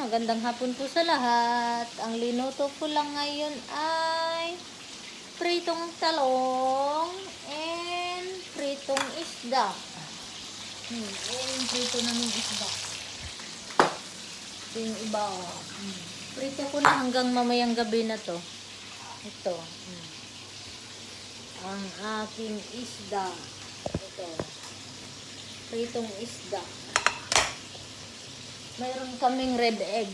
magandang hapon po sa lahat. Ang linuto ko lang ngayon ay pritong talong and pritong isda. Ayan yung prito namin isda. Ito yung iba. Prito ko na hanggang mamayang gabi na to. Ito. Ang aking isda. Ito. Pritong isda. Mayroon kaming red egg.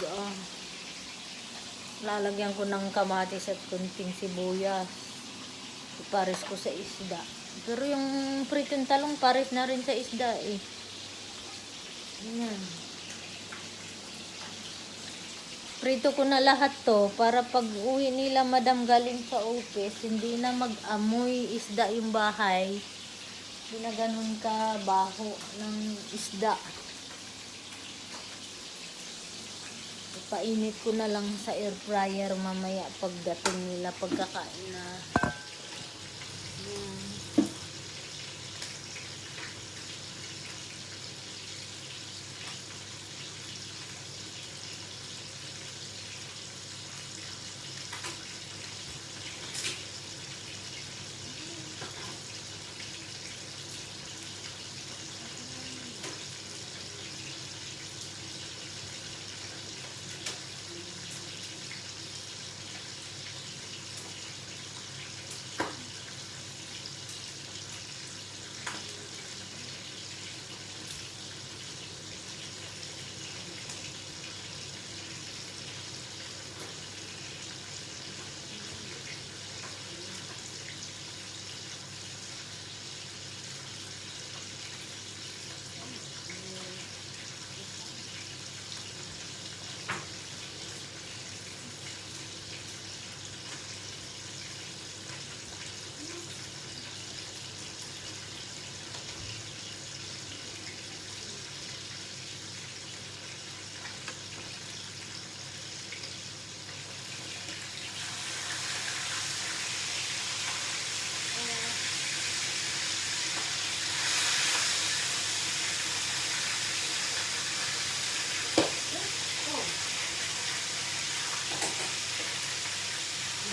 Lalagyan ko ng kamatis at kunting sibuyas. Ipares ko sa isda. Pero yung pritong talong pares na rin sa isda eh. Ayan. Prito ko na lahat to para pag uwi nila madam galing sa office, hindi na mag-amoy isda yung bahay. Hindi na ganun ka baho ng isda. Ipainit ko na lang sa air fryer mamaya pagdating nila pagkakain na.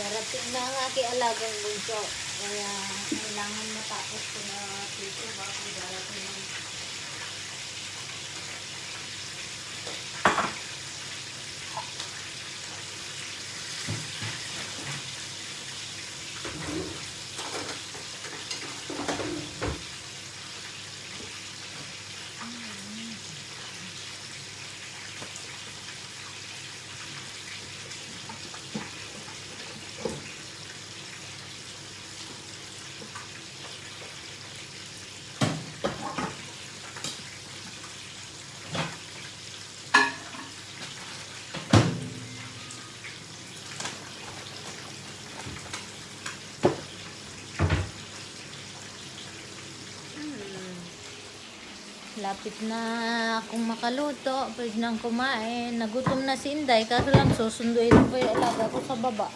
Darating na ang aking alagang bunso. Kaya kailangan matapos ko na dito bago darating ng lapit na akong makaluto, pwede nang kumain. Nagutom na si Inday, kaso lang susunduin ko yung alaga ko sa baba.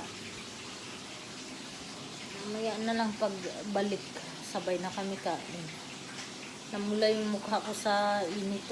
Mamaya na lang pagbalik, sabay na kami kain. Namula yung mukha ko sa init